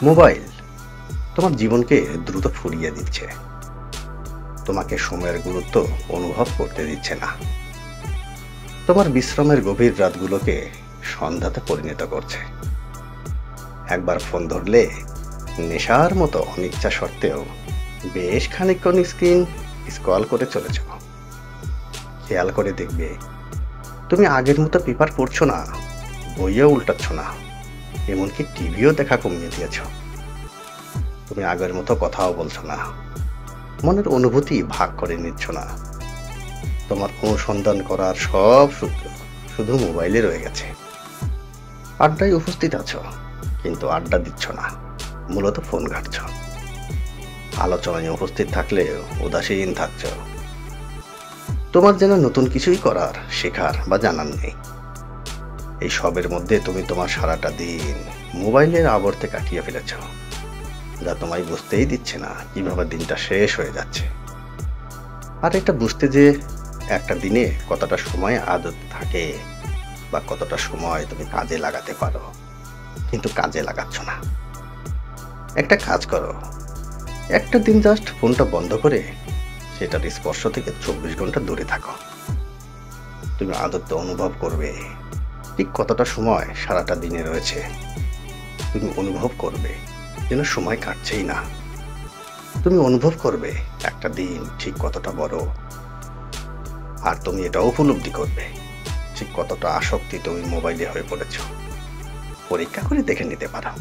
Mobile তোমার জীবনকে দ্রুত ফুরিয়ে দিচ্ছে, তোমাকে সময়ের গুরুত্ব অনুভব করতে দিচ্ছে না, তোমার বিশ্রামের গভীর রাতগুলোকে সন্ধ্যাতে পরিণত করছে। একবার ফোন ধরলে নেশার মতো অনিচ্ছা সত্ত্বেও বেশ খানিকক্ষণ স্ক্রিন স্ক্রল করে চলেছ। খেয়াল করে দেখবে, তুমি আগের মতো পেপার পড়ছো না, বইও উল্টাচ্ছ না, এমনকি টিভিও দেখা কমিয়ে দিয়েছ। তুমি আগের মতো কথাও বলছো না, মনের অনুভূতি ভাগ করে নিচ্ছ না। তোমার অনুসন্ধান করার সব সূত্র শুধু মোবাইলে রয়ে গেছে। আড্ডায় উপস্থিত আছো, কিন্তু আড্ডা দিচ্ছ না, মূলত ফোন ঘাঁটছ। আলোচনায় উপস্থিত থাকলেও উদাসীন থাকছ। তোমার যেন নতুন কিছুই করার, শেখার বা জানার নেই। এই সবের মধ্যে তুমি তোমার সারাটা দিন মোবাইলের আবর্তে কাটিয়ে ফেলেছ, যা তোমায় বুঝতেই দিচ্ছে না কিভাবে দিনটা শেষ হয়ে যাচ্ছে। আর এটা বুঝতে যে একটা দিনে কতটা সময় আদত থাকে বা কতটা সময় তুমি কাজে লাগাতে পারো, কিন্তু কাজে লাগাচ্ছ না। একটা কাজ করো, একটা দিন জাস্ট ফোনটা বন্ধ করে সেটার স্পর্শ থেকে 24 ঘন্টা দূরে থাকো। তুমি আদত অনুভব করবে ঠিক কতটা সময় সারাটা দিনে রয়েছে। তুমি অনুভব করবে যেন সময় কাটছেই না। তুমি অনুভব করবে একটা দিন ঠিক কতটা বড়। আর তুমি এটাও উপলব্ধি করবে ঠিক কতটা আসক্তি তুমি মোবাইলে হয়ে পড়েছ। পরীক্ষা করে দেখে নিতে পারো।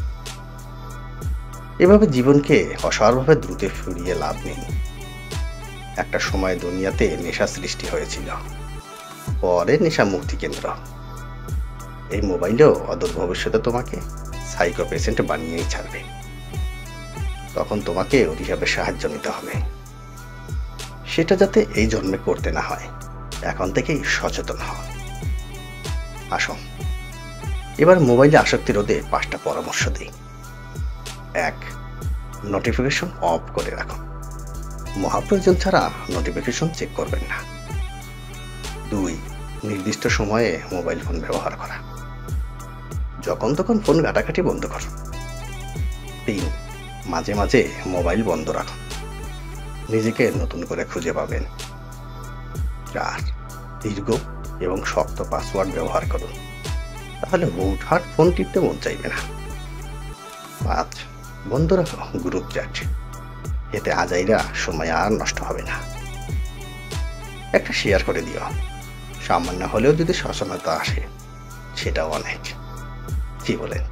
এভাবে জীবনকে অসারভাবে দ্রুত ফিরিয়ে লাভ নেই। একটা সময় দুনিয়াতে নেশা সৃষ্টি হয়েছিল, পরে নেশা মুক্তি কেন্দ্র। এই মোবাইলও অদূর ভবিষ্যতে তোমাকে সাইকো পেশেন্ট বানিয়েই ছাড়বে। তখন তোমাকে রিহাবের সাহায্য নিতে হবে। সেটা যাতে এই জন্মে করতে না হয়, এখন থেকেই সচেতন হও। আসো, এবার মোবাইলে আসক্তি রোধে 5টা পরামর্শ দিই। 1. নোটিফিকেশন অফ করে রাখুন। মহাপ্রয়োজন ছাড়া নোটিফিকেশন চেক করবেন না। 2. নির্দিষ্ট সময়ে মোবাইল ফোন ব্যবহার করা। যখন তখন ফোন ঘাটাঘাটি বন্ধ করুন। 3. মাঝে মাঝে মোবাইল বন্ধ রাখুন, নিজেকে নতুন করে খুঁজে পাবেন। 4. দীর্ঘ এবং শক্ত পাসওয়ার্ড ব্যবহার করুন, তাহলে হুটহাট ফোন টিপতে মন চাইবে না। 5. বন্ধ রাখো গ্রুপ চ্যাট, এতে আজাইরা সময় আর নষ্ট হবে না। একটা শেয়ার করে দিও, সামান্য হলেও যদি সচেতনতা আসে সেটাও অনেক। কি বলেন?